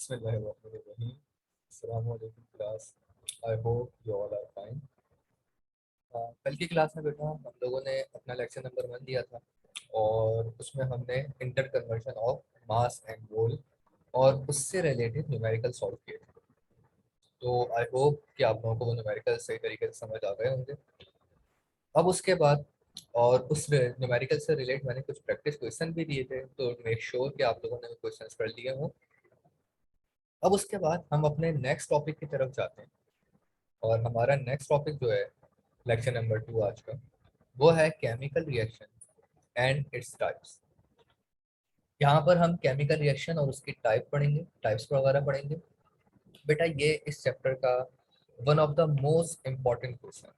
Bismillahirrahmanirrahim. Assalamu alaikum class. I hope you all are fine. कल की class में बेटा हम लोगों ने अपना लेक्चर नंबर 1 दिया था और उसमें हमने inter conversion of mass and मोल और उससे रिलेटेड न्यूमेरिकल सॉल्व किए थे। तो आई होप कि आप लोगों को वो न्यूमेरिकल सही तरीके से समझ आ गए होंगे। अब उसके बाद और उस न्यूमेरिकल से रिलेट मैंने कुछ प्रैक्टिस क्वेश्चन भी दिए थे, तो मेक श्योर कि आप लोगों ने वो क्वेश्चन कर लिए हों। अब उसके बाद हम अपने नेक्स्ट टॉपिक की तरफ जाते हैं और हमारा नेक्स्ट टॉपिक जो है लेक्चर नंबर 2 आज का, वो है chemical reaction and its types. यहाँ पर हम केमिकल रिएक्शन और उसकी टाइप पढ़ेंगे, टाइप्स वगैरह पढ़ेंगे। बेटा ये इस चैप्टर का one of the most important question,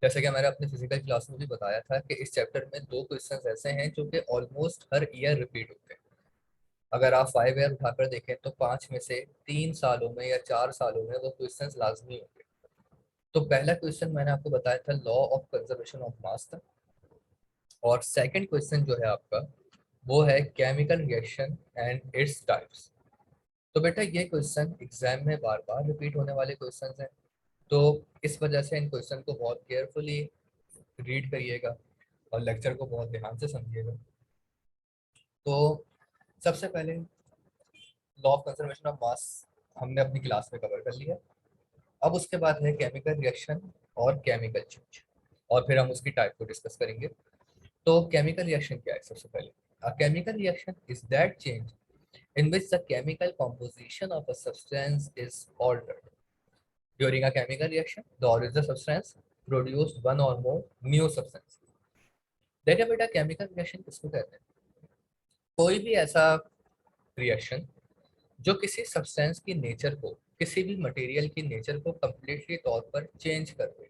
जैसे कि मैंने अपने फिजिकल क्लास में भी बताया था कि इस चैप्टर में 2 क्वेश्चंस ऐसे हैं जो कि ऑलमोस्ट हर ईयर रिपीट होते हैं। अगर आप 5 ईयर उठाकर देखें तो 5 में से 3 सालों में या 4 सालों में वो क्वेश्चंस लाजमी होंगे। तो पहला क्वेश्चन मैंने आपको बताया था law of conservation of mass था, और सेकंड क्वेश्चन जो है आपका वो है chemical reaction and its types. तो बेटा ये क्वेश्चन एग्जाम में बार बार रिपीट होने वाले क्वेश्चंस हैं, तो इस वजह से इन क्वेश्चन को बहुत केयरफुली रीड करिएगा और लेक्चर को बहुत ध्यान से समझिएगा। तो सबसे पहले law of conservation of mass हमने अपनी क्लास में कवर कर लिया। अब उसके बाद है केमिकल रिएक्शन और केमिकल चेंज, और फिर हम उसकी टाइप को डिस्कस करेंगे। तो केमिकल रिएक्शन क्या है? सबसे पहले a chemical reaction is that change in which the chemical composition of a substance is altered. During a chemical reaction, the original substance produced one or more new substance. देखिए बेटा chemical reaction किसको कहते हैं? कोई भी ऐसा reaction जो किसी सब्सटेंस की नेचर को, किसी भी मटेरियल की नेचर को कम्प्लीटली तौर पर चेंज कर दे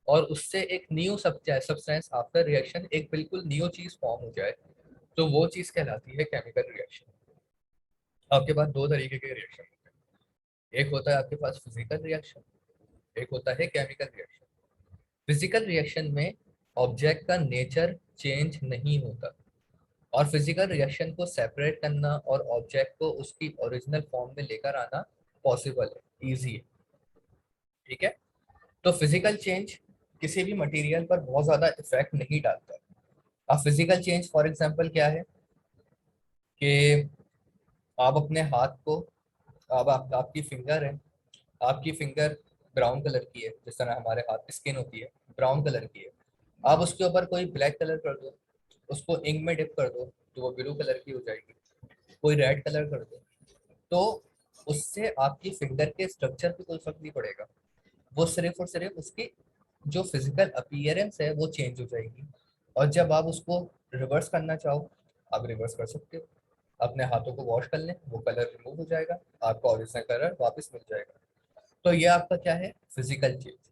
और उससे एक न्यू सब्सटेंस आफ्टर रिएक्शन एक बिल्कुल न्यू चीज फॉर्म हो जाए, तो वो चीज कहलाती है केमिकल रिएक्शन। आपके पास 2 तरीके के रिएक्शन होते हैं, एक होता है आपके पास फिजिकल रिएक्शन, एक होता है केमिकल रिएक्शन। फिजिकल रिएक्शन में ऑब्जेक्ट का नेचर चेंज नहीं होता, और फिजिकल रिएक्शन को सेपरेट करना और ऑब्जेक्ट को उसकी ओरिजिनल फॉर्म में लेकर आना पॉसिबल है, इजी है। ठीक है, तो फिजिकल चेंज किसी भी मटेरियल पर बहुत ज्यादा इफेक्ट नहीं डालता। अब फिजिकल चेंज फॉर एग्जांपल क्या है कि आप अपने हाथ को, अब आपकी फिंगर है, आपकी फिंगर ब्राउन कलर की है, जिस तरह हमारे हाथ की स्किन होती है ब्राउन कलर की है। आप उसके ऊपर कोई ब्लैक कलर कर दो, उसको इंक में डिप कर दो तो वो ब्लू कलर की हो जाएगी। कोई रेड कलर कर दो, तो उससे आपकी फिंगर के स्ट्रक्चर पे कोई फर्क नहीं पड़ेगा। वो सिर्फ और सिर्फ उसकी जो फिजिकल अपीयरेंस है वो चेंज हो जाएगी। और जब आप उसको रिवर्स करना चाहो, आप रिवर्स कर सकते हो। अपने हाथों को वॉश कर लें, वो कलर रिमूव हो जाएगा, आपका ओरिजिनल कलर वापस मिल जाएगा। तो ये आपका क्या है? फिजिकल चेंज,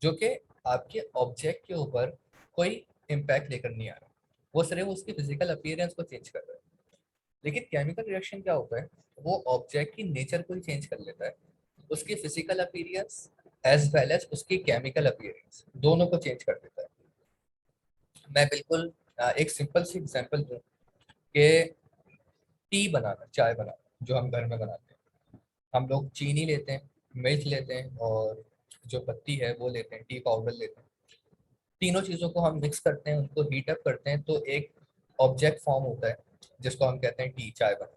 जो कि आपके ऑब्जेक्ट के ऊपर कोई इम्पैक्ट लेकर नहीं आ रहा, वो सिर्फ उसकी फिजिकल अपीयरेंस को चेंज कर रहा है। लेकिन केमिकल रिएक्शन क्या होता है? वो ऑब्जेक्ट की नेचर को ही चेंज कर लेता है, उसकी physical appearance as well as उसकी केमिकल अपीयरेंस दोनों को चेंज कर देता है। मैं बिल्कुल एक सिंपल सी एग्जांपल दूं कि टी बनाना, चाय बनाना जो हम घर में बनाते हैं, हम लोग चीनी लेते हैं, मिल्क लेते हैं और जो पत्ती है वो लेते हैं, टी पाउडर लेते हैं। तीनों चीज़ों को हम मिक्स करते हैं, उनको हीट अप करते हैं, तो एक ऑब्जेक्ट फॉर्म होता है जिसको हम कहते हैं टी, चाय बना।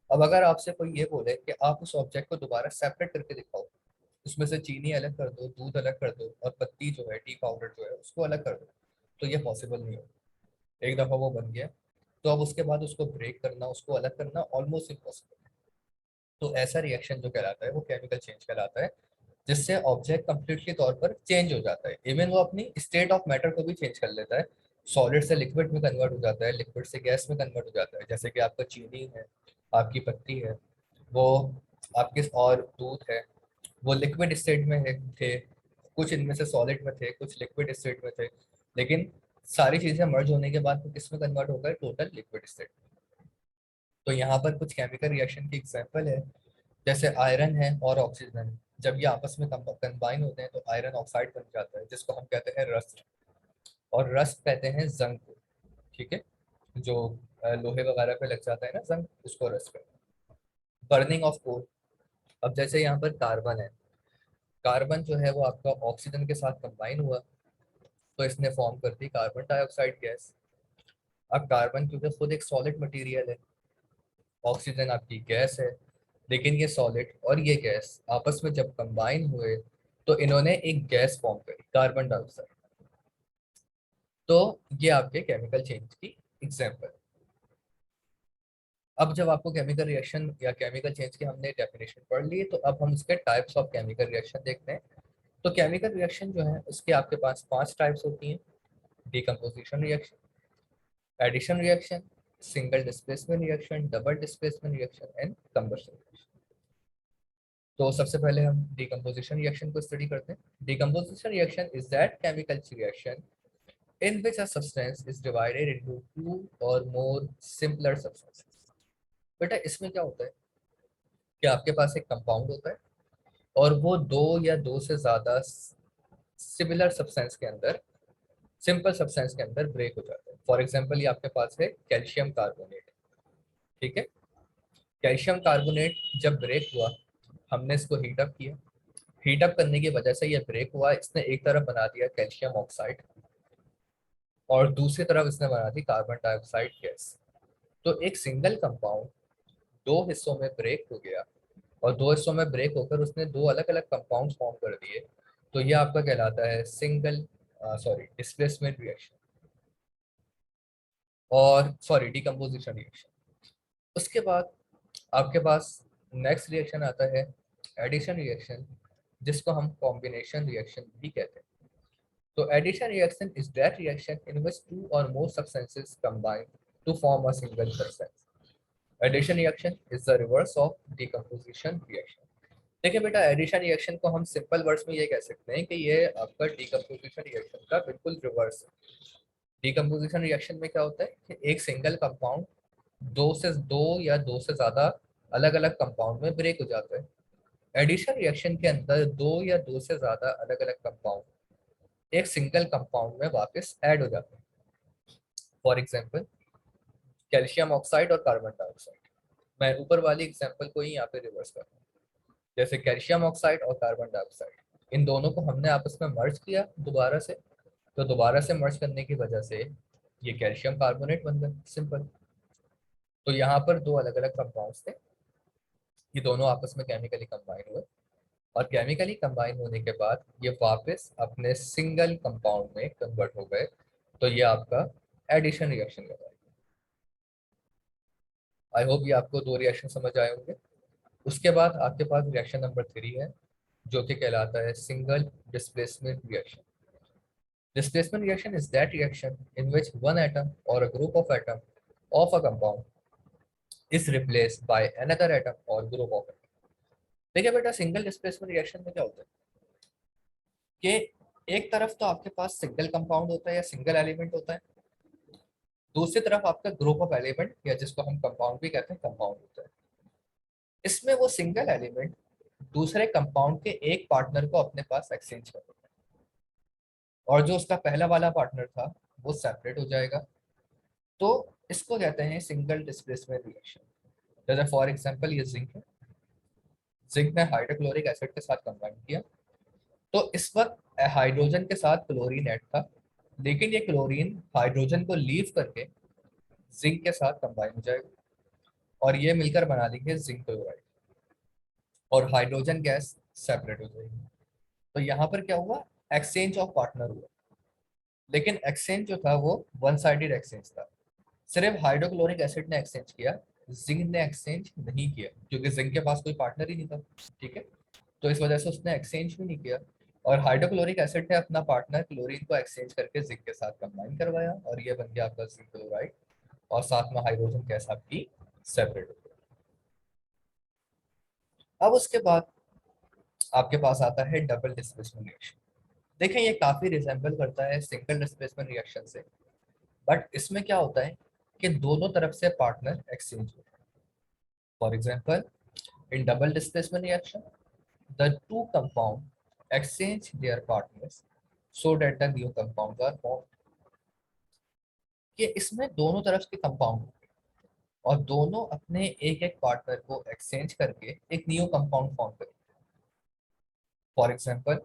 अब अगर आपसे कोई ये बोले कि आप उस ऑब्जेक्ट को दोबारा सेपरेट करके दिखाओ, उसमें से चीनी अलग कर दो, दूध अलग कर दो और पत्ती जो है, टी पाउडर जो है, उसको अलग कर दो, तो ये पॉसिबल नहीं होगा। एक दफ़ा वो बन गया तो अब उसके बाद उसको ब्रेक करना, उसको अलग करना ऑलमोस्ट इम्पॉसिबल। तो ऐसा रिएक्शन जो कहलाता है वो केमिकल चेंज कहलाता है, जिससे ऑब्जेक्ट कंप्लीटली तौर पर चेंज हो जाता है। इवन वो अपनी स्टेट ऑफ मैटर को भी चेंज कर लेता है, सॉलिड से लिक्विड में कन्वर्ट हो जाता है, लिक्विड से गैस में कन्वर्ट हो जाता है। जैसे कि आपका चीनी है, आपकी पत्ती है, वो आपके, और दूध है, वो लिक्विड स्टेट में थे, कुछ इनमें से सॉलिड में थे, कुछ लिक्विड स्टेट में थे, लेकिन सारी चीजें मर्ज होने के बाद वो किस में कन्वर्ट होगा? Total liquid state. तो यहाँ पर कुछ केमिकल रिएक्शन की एग्जांपल है, जैसे आयरन है और ऑक्सीजन, जब ये आपस में कंबाइन होते हैं तो आयरन ऑक्साइड बन जाता है, जिसको हम कहते हैं रस्ट, और रस्ट कहते हैं जंग को। ठीक है, जो लोहे वगैरह पे लग जाता है ना जंग, उसको रस्ट कहते हैं। Burning of coal. अब जैसे यहाँ पर कार्बन है, कार्बन जो है वो आपका ऑक्सीजन के साथ कंबाइन हुआ तो इसने फॉर्म कर दी कार्बन डाइऑक्साइड गैस। अब कार्बन क्योंकि खुद एक सॉलिड मटेरियल है, ऑक्सीजन आपकी गैस है, लेकिन ये सॉलिड और ये गैस आपस में जब कंबाइन हुए तो इन्होंने एक गैस फॉर्म करी कार्बन डाइऑक्साइड। तो ये आपके केमिकल चेंज की एग्जांपल। अब जब आपको केमिकल रिएक्शन या केमिकल चेंज की हमने डेफिनेशन पढ़ ली, तो अब हम उसके टाइप्स ऑफ केमिकल रिएक्शन देखते हैं। तो केमिकल रिएक्शन जो है उसके आपके पास 5 टाइप्स होती हैं। Decomposition reaction, addition reaction, single displacement reaction, double displacement reaction and combustion reaction. तो सबसे पहले हम डिकम्पोजिशन रिएक्शन को स्टडी करते हैं। Decomposition reaction is that chemical reaction in which a substance is divided into two or more simpler substances। बेटा इसमें क्या होता है कि आपके पास एक कंपाउंड होता है और वो दो या दो से ज्यादा सिमिलर सब्सटेंस के अंदर, सिंपल सब्सटेंस के अंदर ब्रेक हो जाता है। फॉर एग्जांपल ये आपके पास है कैल्शियम कार्बोनेट, ठीक है। कैल्शियम कार्बोनेट जब ब्रेक हुआ, हमने इसको हीटअप किया, हीटअप करने की वजह से ये ब्रेक हुआ, इसने एक तरफ बना दिया कैल्शियम ऑक्साइड और दूसरी तरफ इसने बना दी कार्बन डाइऑक्साइड गैस। तो एक सिंगल कंपाउंड दो हिस्सों में ब्रेक हो गया और दो हिस्सों में ब्रेक होकर उसने दो अलग अलग कंपाउंड फॉर्म कर दिए। तो ये आपका कहलाता है सिंगल डिस्प्लेसमेंट रिएक्शन और सॉरी डिकम्पोजिशन रिएक्शन। उसके बाद आपके पास नेक्स्ट रिएक्शन आता है एडिशन रिएक्शन, जिसको हम कॉम्बिनेशन रिएक्शन भी कहते हैं। तो addition reaction is that reaction in which two और more substances combine to form a single substance. Addition reaction is the reverse of decomposition reaction. देखिए बेटा, एडिशन रिएक्शन को हम सिंपल वर्ड्स में ये कह सकते हैं कि ये आपका डिकम्पोजिशन रिएक्शन का बिल्कुल रिवर्स है। डिकम्पोजिशन रिएक्शन में क्या होता है कि एक सिंगल कंपाउंड दो या दो से ज्यादा अलग अलग कंपाउंड में ब्रेक हो जाता है। एडिशन रिएक्शन के अंदर दो या दो से ज्यादा अलग अलग कंपाउंड एक सिंगल कंपाउंड में वापस ऐड हो जाते हैं। फॉर एग्जाम्पल कैल्शियम ऑक्साइड और कार्बन डाइऑक्साइड। मैं ऊपर वाली एग्जाम्पल को ही यहाँ पे रिवर्स कर रहा हूँ। जैसे कैल्शियम ऑक्साइड और कार्बन डाइऑक्साइड, इन दोनों को हमने आपस में मर्ज किया दोबारा से, तो दोबारा से मर्ज करने की वजह से ये कैल्शियम कार्बोनेट बन गया, सिंपल। तो यहाँ पर दो अलग अलग कंपाउंड्स थे, ये दोनों आपस में केमिकली कंबाइन हुए और केमिकली कंबाइन होने के बाद ये वापस अपने सिंगल कंपाउंड में कन्वर्ट हो गए। तो ये आपका एडिशन रिएक्शन कहलाएगा। आई होप ये आपको दो रिएक्शन समझ आए होंगे। उसके बाद आपके पास रिएक्शन नंबर 3 है, जो कि कहलाता है single displacement reaction. Displacement reaction is that reaction in which one atom or a group of atoms of a compound is replaced by another atom or group of atoms। देखिए बेटा, single displacement reaction में क्या होता है कि एक तरफ तो आपके पास सिंगल कंपाउंड होता है या सिंगल एलिमेंट होता है, दूसरी तरफ आपका ग्रुप ऑफ एलिमेंट या जिसको हम कंपाउंड भी कहते हैं कंपाउंड होता है। इसमें वो सिंगल एलिमेंट दूसरे कंपाउंड के एक पार्टनर को अपने पास एक्सचेंज कर देता है और जो उसका पहला वाला पार्टनर था वो सेपरेट हो जाएगा। तो इसको कहते हैं सिंगल डिस्प्लेसमेंट रिएक्शन। जैसे फॉर एग्जांपल ये जिंक है, जिंक ने हाइड्रोक्लोरिक एसिड के साथ कंबाइन किया, तो इस वक्त हाइड्रोजन के साथ क्लोरीन ऐड था, लेकिन ये क्लोरीन हाइड्रोजन को लीव करके जिंक के साथ कंबाइन हो जाएगा और ये मिलकर बना देंगे जिंक क्लोराइड और हाइड्रोजन गैस सेपरेट हो जाएगी। तो यहाँ पर क्या हुआ, एक्सचेंज ऑफ पार्टनर हुआ, लेकिन एक्सचेंज जो था वो वन साइडेड एक्सचेंज था। सिर्फ हाइड्रोक्लोरिक एसिड ने एक्सचेंज किया, जिंक ने एक्सचेंज नहीं किया क्योंकि जिंक के पास कोई पार्टनर ही नहीं था, ठीक है। तो इस वजह से उसने एक्सचेंज भी नहीं किया और हाइड्रोक्लोरिक एसिड ने अपना पार्टनर क्लोरीन को एक्सचेंज करके जिंक के साथ कंबाइन करवाया और ये बन गया आपका जिंक क्लोराइड और साथ में हाइड्रोजन गैस आपकी सेपरेट हो गई। अब उसके बाद आपके पास आता है डबल डिस्प्लेसमेंट रिएक्शन। देखें ये काफी रिजेंबल करता है सिंगल डिस्प्लेसमेंट रिएक्शन से, बट इसमें क्या होता है कि दोनों तरफ से पार्टनर एक्सचेंज होते हैं। For example in double displacement reaction the two compound exchange their partners so that the new compounds are formed। कि इसमें दोनों तरफ के कंपाउंड, और दोनों अपने एक एक पार्टनर को एक्सचेंज करके एक न्यू कंपाउंड फॉर्म करेंगे। फॉर एग्जांपल,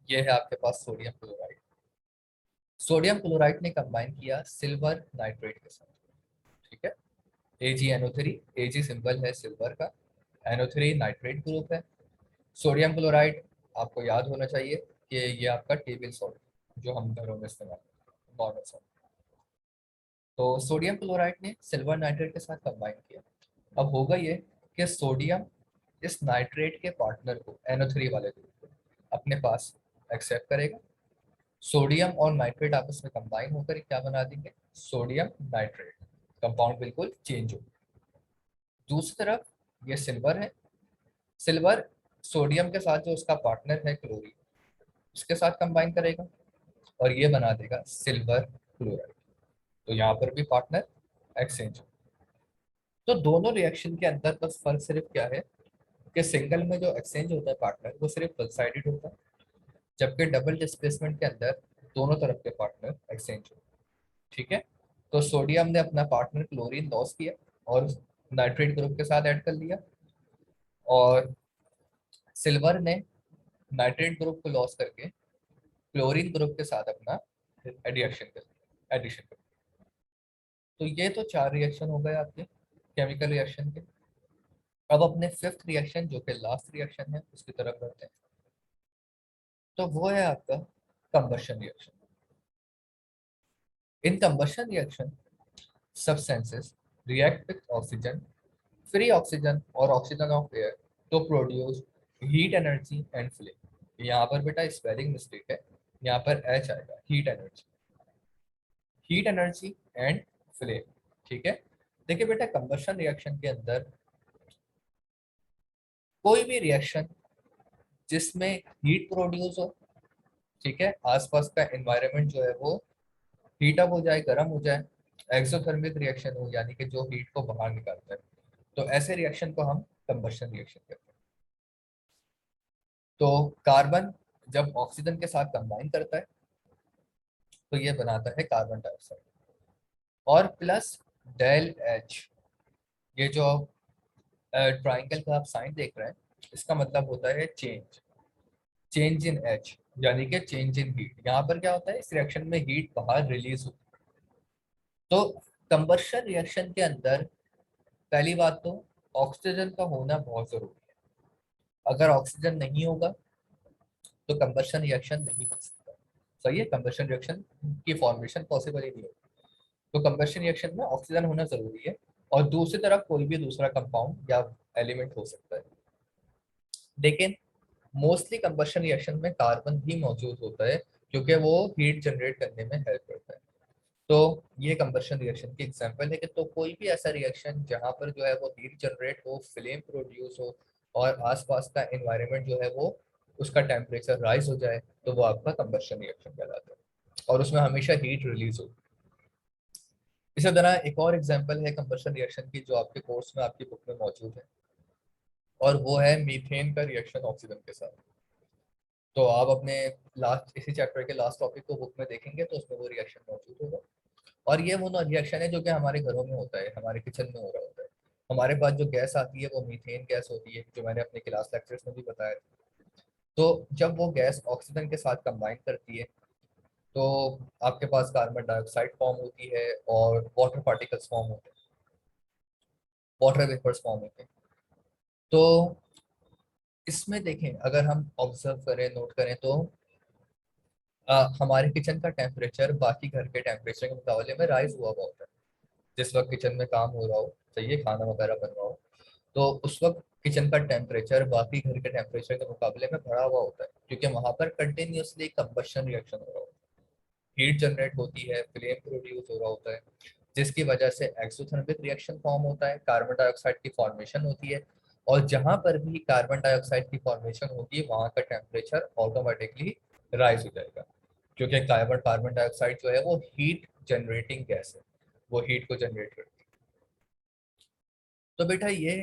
ये है आपके पास सोडियम क्लोराइड। सोडियम क्लोराइड ने कंबाइन किया सिल्वर नाइट्रेट के साथ, ठीक है। AgNO3, Ag सिंबल है सिल्वर का, NO3 नाइट्रेट ग्रुप है। सोडियम क्लोराइड आपको याद होना चाहिए कि ये आपका टेबल सॉल्ट जो हम घरों में इस्तेमाल करते हैं, नॉर्मल सॉल्ट। तो सोडियम क्लोराइड ने सिल्वर नाइट्रेट के साथ कंबाइन किया। अब होगा ये कि सोडियम इस नाइट्रेट के पार्टनर को, NO3 वाले ग्रुप को, अपने पास एक्सेप्ट करेगा। सोडियम और नाइट्रेट आपस में कंबाइन होकर क्या बना देंगे, सोडियम नाइट्रेट। कंपाउंड बिल्कुल चेंज हो। दूसरी तरफ ये सिल्वर है। सिल्वर सोडियम के साथ जो उसका पार्टनर है क्लोरीन, उसके साथ कंबाइन करेगा और ये बना देगा सिल्वर क्लोराइड। तो यहाँ पर भी पार्टनर एक्सचेंज। तो दोनों रिएक्शन के अंदर बस फर्क सिर्फ क्या है कि सिंगल में जो एक्सचेंज होता है पार्टनर वो सिर्फ वन साइडेड होता है, जबकि डबल डिस्प्लेसमेंट के अंदर दोनों तरफ के पार्टनर एक्सचेंज होते हैं, ठीक है। तो सोडियम ने अपना पार्टनर क्लोरीन लॉस किया और नाइट्रेट ग्रुप के साथ ऐड कर लिया, और सिल्वर ने नाइट्रेट ग्रुप को लॉस करके क्लोरीन ग्रुप के साथ अपना एडिशन कर। तो ये तो चार रिएक्शन हो गए आपके केमिकल रिएक्शन के। अब अपने फिफ्थ रिएक्शन जो कि लास्ट रिएक्शन है उसकी तरफ बढ़ते हैं। तो वो है आपका combustion reaction. In combustion reaction substances react with oxygen, free oxygen और oxygen of air to produce heat energy and flame। यहाँ पर बेटा स्पेलिंग मिस्टेक है, यहाँ पर H आएगा, हीट एनर्जी एंड फ्लेम, ठीक है। देखिए बेटा कंबशन रिएक्शन के अंदर कोई भी रिएक्शन जिसमें हीट प्रोड्यूस हो, ठीक है, आसपास का एनवायरनमेंट जो है वो हीट अप हो जाए, गर्म हो जाए, एक्सोथर्मिक रिएक्शन हो यानी कि जो हीट को बाहर निकालता है, तो ऐसे रिएक्शन को हम कंबशन रिएक्शन कहते हैं। तो कार्बन जब ऑक्सीजन के साथ कंबाइन करता है तो ये बनाता है कार्बन डाइऑक्साइड, और प्लस डेल एच। ये जो ट्राइंगल का आप साइन देख रहे हैं इसका मतलब होता है चेंज, चेंज इन एच यानी कि चेंज इन हीट। यहाँ पर क्या होता है, इस रिएक्शन में हीट बाहर रिलीज होती है। तो कंबशन रिएक्शन के अंदर पहली बात तो ऑक्सीजन का होना बहुत जरूरी है। अगर ऑक्सीजन नहीं होगा तो कंबशन रिएक्शन नहीं हो सकता। सही है, कंबशन रिएक्शन की फॉर्मेशन पॉसिबल ही नहीं होगी। तो कंबशन रिएक्शन में ऑक्सीजन होना जरूरी है, और दूसरी तरफ कोई भी दूसरा कंपाउंड या एलिमेंट हो सकता है। लेकिन मोस्टली कंबशन रिएक्शन में कार्बन भी मौजूद होता है क्योंकि वो हीट जनरेट करने में हेल्प करता है। तो ये कंबशन रिएक्शन की एग्जांपल है कि तो कोई भी ऐसा रिएक्शन जहां पर जो है वो हीट जनरेट हो, फ्लेम प्रोड्यूस हो और आसपास का एनवायरनमेंट जो है वो उसका टेम्परेचर राइज हो जाए, तो वो आपका कंबशन रिएक्शन कहलाता है और उसमें हमेशा हीट रिलीज हो। इसी तरह एक और एग्जांपल है कंबशन रिएक्शन की जो आपके कोर्स में आपकी बुक में मौजूद है, और वो है मीथेन का रिएक्शन ऑक्सीजन के साथ। तो आप अपने लास्ट इसी चैप्टर के लास्ट टॉपिक को बुक में देखेंगे तो उसमें वो रिएक्शन मौजूद होगा। और ये वो रिएक्शन है जो कि हमारे घरों में होता है, हमारे किचन में हो रहा होता है। हमारे पास जो गैस आती है वो मीथेन गैस होती है, जो मैंने अपने क्लास लेक्चर्स में भी बताया था। तो जब वो गैस ऑक्सीजन के साथ कंबाइन करती है तो आपके पास कार्बन डाइऑक्साइड फॉर्म होती है और वाटर पार्टिकल्स फॉर्म होते हैं, वाटर वेपर्स फॉर्म होते हैं। तो इसमें देखें, अगर हम ऑब्जर्व करें, नोट करें तो हमारे किचन का टेम्परेचर बाकी घर के टेम्परेचर के मुकाबले में राइज हुआ हुआ होता है। जिस वक्त किचन में काम हो रहा हो, सही है, खाना वगैरह बन रहा हो, तो उस वक्त किचन का टेम्परेचर बाकी घर के टेम्परेचर के मुकाबले में बढ़ा हुआ होता है क्योंकि वहां पर कंटिन्यूअसली कंबशन रिएक्शन हो रहा होता है, हीट जनरेट होती है, फ्लेम प्रोड्यूस हो रहा होता है, जिसकी वजह से एक्सोथर्मिक रिएक्शन फॉर्म होता है, कार्बन डाइऑक्साइड की फॉर्मेशन होती है। और जहां पर भी कार्बन डाइऑक्साइड की फॉर्मेशन होगी वहां का टेम्परेचर ऑटोमेटिकली राइज हो जाएगा, क्योंकि कार्बन कार्बन डाइऑक्साइड जो है वो हीट जनरेटिंग गैस है, वो हीट को जनरेट करती है। तो बेटा ये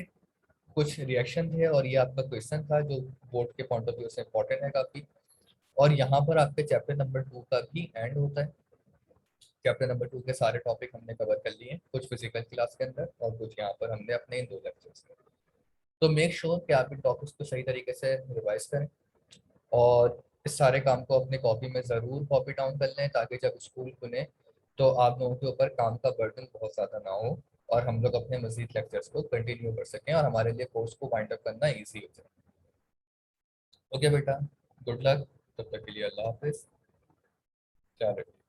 कुछ रिएक्शन थे और ये आपका क्वेश्चन था जो बोर्ड के पॉइंट ऑफ व्यू से इंपॉर्टेंट है काफी। और यहाँ पर आपके चैप्टर नंबर 2 का भी एंड होता है। चैप्टर नंबर 2 के सारे टॉपिक हमने कवर कर लिए हैं, कुछ फिजिकल क्लास के अंदर और कुछ यहाँ पर हमने अपने इन 2 लेक्चर्स में। तो मेक श्योर कि आप इन टॉपिक्स को सही तरीके से रिवाइज करें और इस सारे काम को अपने कॉपी में ज़रूर कॉपी डाउन कर लें, ताकि जब स्कूल खुले तो आप लोगों के ऊपर काम का बर्डन बहुत ज़्यादा ना हो और हम लोग अपने मजीद लेक्चर्स को कंटिन्यू कर सकें और हमारे लिए कोर्स को वाइंड अप करना ईजी हो जाए। ओके बेटा, गुड लक। तब तक के लिए अल्लाह हाफिज़। ख्याल रखिए।